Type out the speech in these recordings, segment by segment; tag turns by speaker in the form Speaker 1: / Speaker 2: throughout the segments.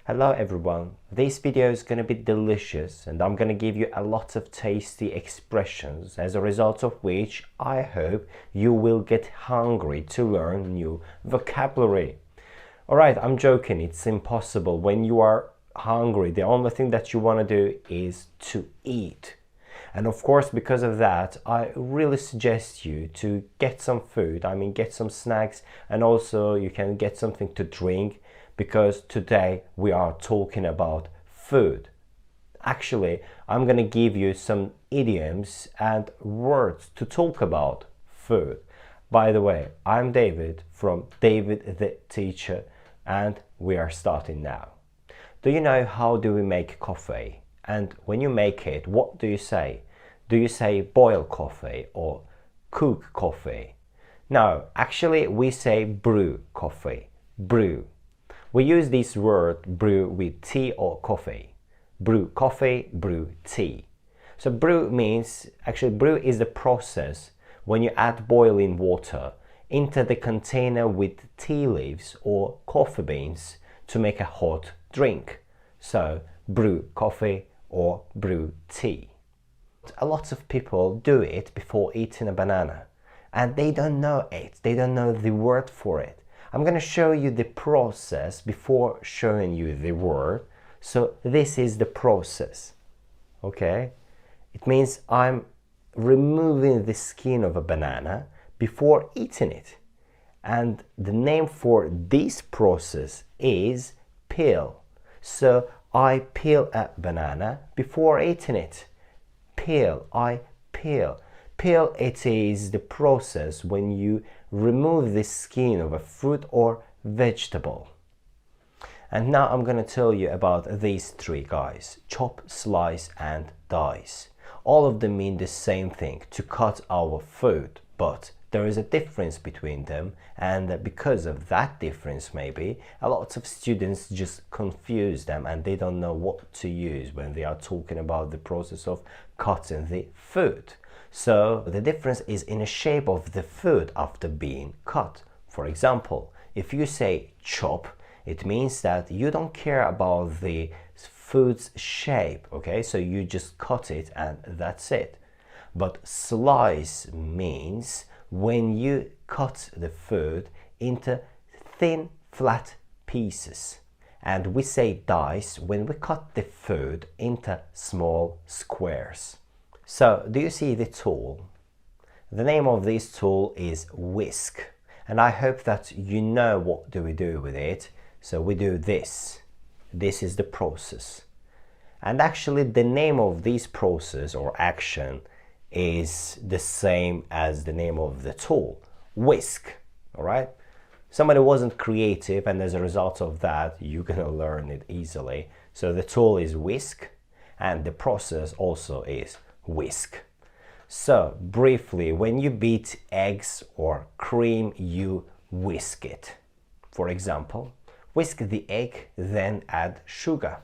Speaker 1: Hello everyone, this video is going to be delicious and I'm going to give you a lot of tasty expressions, as a result of which I hope you will get hungry to learn new vocabulary. Alright, I'm joking, it's impossible. When you are hungry, the only thing that you want to do is to eat. And of course, because of that, I really suggest you to get some food, get some snacks, and also you can get something to drink, because today we are talking about food. Actually, I'm going to give you some idioms and words to talk about food. By the way, I'm David from David the Teacher, and we are starting now. Do you know how do we make coffee? And when you make it, what do you say? Do you say boil coffee or cook coffee? No, actually we say brew coffee. Brew. We use this word brew with tea or coffee. Brew coffee, brew tea. So brew means, actually brew is the process when you add boiling water into the container with tea leaves or coffee beans to make a hot drink. So brew coffee or brew tea. A lot of people do it before eating a banana and they don't know it, they don't know the word for it. I'm going to show you the process before showing you the word. So this is the process, okay? It means I'm removing the skin of a banana before eating it. And the name for this process is peel. So I peel a banana before eating it. Peel, I peel. Peel, it is the process when you remove the skin of a fruit or vegetable. And now I'm going to tell you about these three guys: chop, slice and dice. All of them mean the same thing, to cut our food, but there is a difference between them, and because of that difference, maybe a lot of students just confuse them and they don't know what to use when they are talking about the process of cutting the food. So the difference is in the shape of the food after being cut. For example, if you say chop, it means that you don't care about the food's shape, okay? So you just cut it and that's it. But slice means when you cut the food into thin, flat pieces. And we say dice when we cut the food into small squares. So, do you see the tool? The name of this tool is whisk. And I hope that you know what do we do with it. So we do this. This is the process. And actually the name of this process or action is the same as the name of the tool. Whisk. Alright? Somebody wasn't creative, and as a result of that, you're gonna learn it easily. So the tool is whisk, and the process also is whisk. So briefly, when you beat eggs or cream, you whisk it. For example, whisk the egg, then add sugar.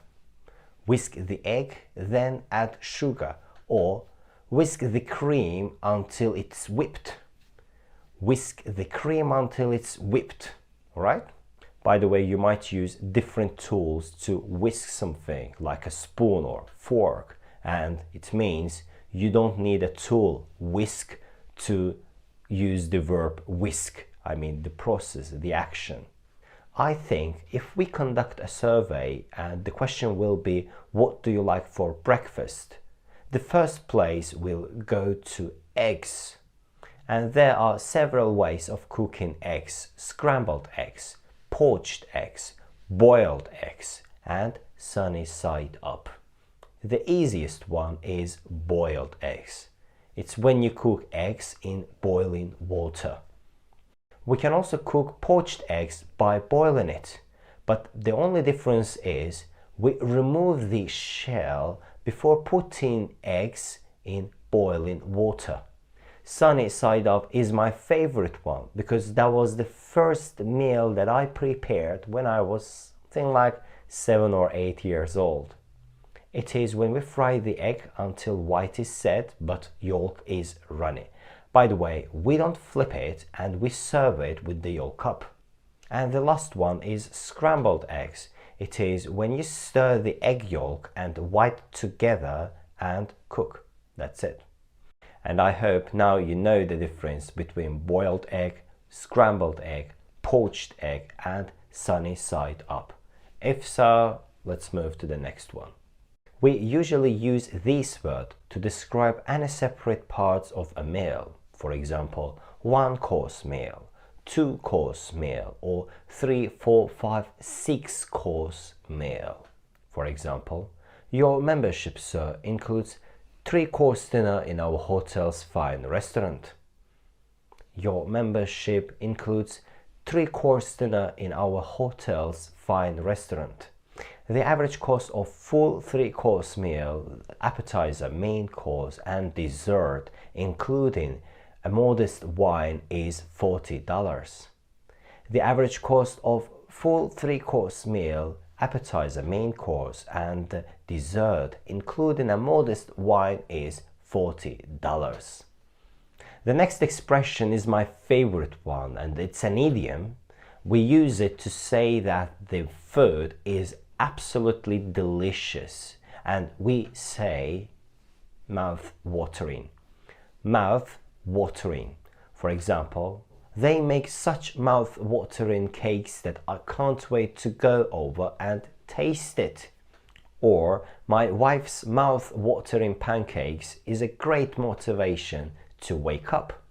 Speaker 1: Whisk the egg, then add sugar. Or whisk the cream until it's whipped. Whisk the cream until it's whipped. Alright? By the way, you might use different tools to whisk something, like a spoon or fork, and it means you don't need a tool, whisk, to use the verb whisk. The process, the action. I think if we conduct a survey and the question will be, what do you like for breakfast? The first place will go to eggs. And there are several ways of cooking eggs: scrambled eggs, poached eggs, boiled eggs, and sunny side up. The easiest one is boiled eggs. It's when you cook eggs in boiling water. We can also cook poached eggs by boiling it, but the only difference is we remove the shell before putting eggs in boiling water. Sunny side up is my favorite one because that was the first meal that I prepared when I was something like 7 or 8 years old. It is when we fry the egg until white is set but yolk is runny. By the way, we don't flip it and we serve it with the yolk up. And the last one is scrambled eggs. It is when you stir the egg yolk and white together and cook. That's it. And I hope now you know the difference between boiled egg, scrambled egg, poached egg and sunny side up. If so, let's move to the next one. We usually use this word to describe any separate parts of a meal. For example, 1-course meal, 2-course meal, or 3, 4, 5, 6-course meal. For example, your membership, sir, includes 3-course dinner in our hotel's fine restaurant. Your membership includes 3-course dinner in our hotel's fine restaurant. The average cost of full 3-course meal, appetizer, main course and dessert, including a modest wine, is $40. The average cost of full 3-course meal, appetizer, main course and dessert, including a modest wine, is $40. The next expression is my favorite one, and it's an idiom. We use it to say that the food is absolutely delicious, and we say mouth-watering. Mouth-watering. For example, they make such mouth-watering cakes that I can't wait to go over and taste it. Or, my wife's mouth-watering pancakes is a great motivation to wake up.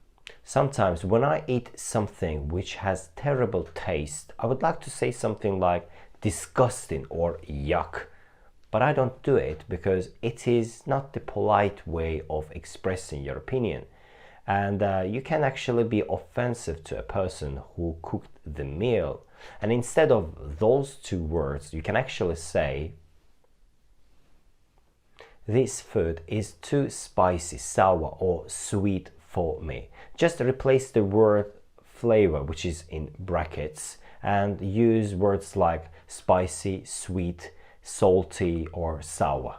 Speaker 1: Sometimes when I eat something which has terrible taste, I would like to say something like disgusting or yuck, but I don't do it because it is not the polite way of expressing your opinion, and you can actually be offensive to a person who cooked the meal. And instead of those two words, you can actually say, this food is too spicy, sour or sweet for me. Just replace the word flavor, which is in brackets, and use words like spicy, sweet, salty or sour.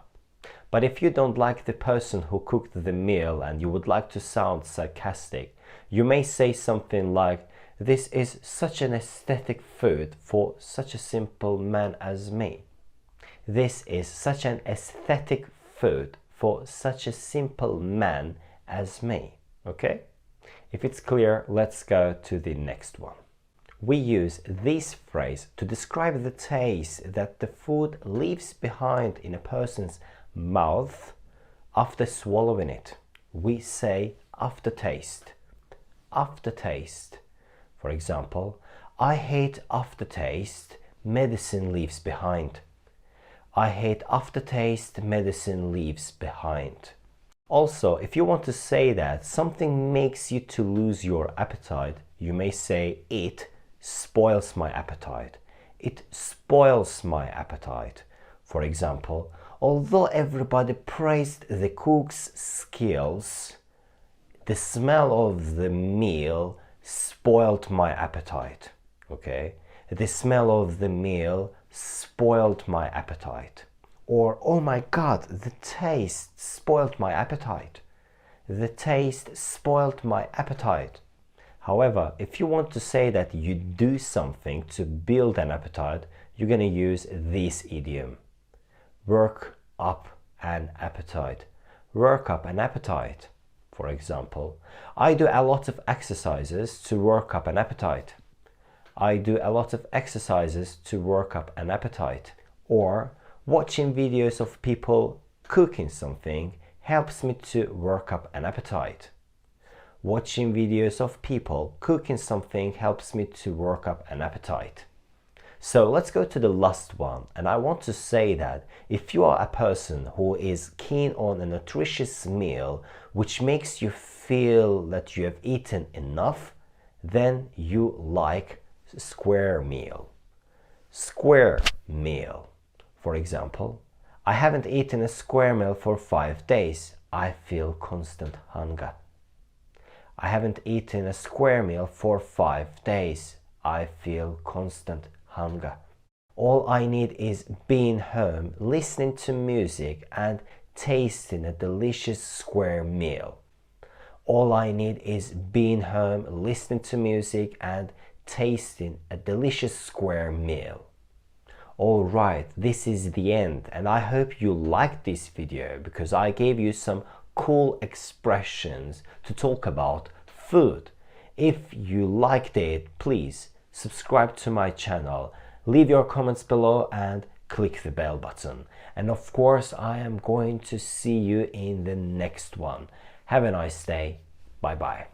Speaker 1: But if you don't like the person who cooked the meal and you would like to sound sarcastic, you may say something like, this is such an aesthetic food for such a simple man as me. This is such an aesthetic food for such a simple man as me. Okay? If it's clear, let's go to the next one. We use this phrase to describe the taste that the food leaves behind in a person's mouth after swallowing it. We say aftertaste. Aftertaste. For example, I hate aftertaste medicine leaves behind. I hate aftertaste medicine leaves behind. Also, if you want to say that something makes you to lose your appetite, you may say it spoils my appetite. It spoils my appetite. For example, although everybody praised the cook's skills, the smell of the meal spoiled my appetite. Okay? The smell of the meal spoiled my appetite. Or, oh my God, the taste spoiled my appetite. The taste spoiled my appetite. However, if you want to say that you do something to build an appetite, you're going to use this idiom. Work up an appetite. Work up an appetite. For example, I do a lot of exercises to work up an appetite. I do a lot of exercises to work up an appetite. Or, watching videos of people cooking something helps me to work up an appetite. Watching videos of people cooking something helps me to work up an appetite. So let's go to the last one, and I want to say that if you are a person who is keen on a nutritious meal which makes you feel that you have eaten enough, then you like square meal. Square meal. For example, I haven't eaten a square meal for 5 days. I feel constant hunger. I haven't eaten a square meal for 5 days. I feel constant hunger. All I need is being home, listening to music and tasting a delicious square meal. All I need is being home, listening to music and tasting a delicious square meal. Alright, this is the end, and I hope you liked this video because I gave you some cool expressions to talk about food. If you liked it, please subscribe to my channel, leave your comments below and click the bell button. And of course, I am going to see you in the next one. Have a nice day. Bye bye.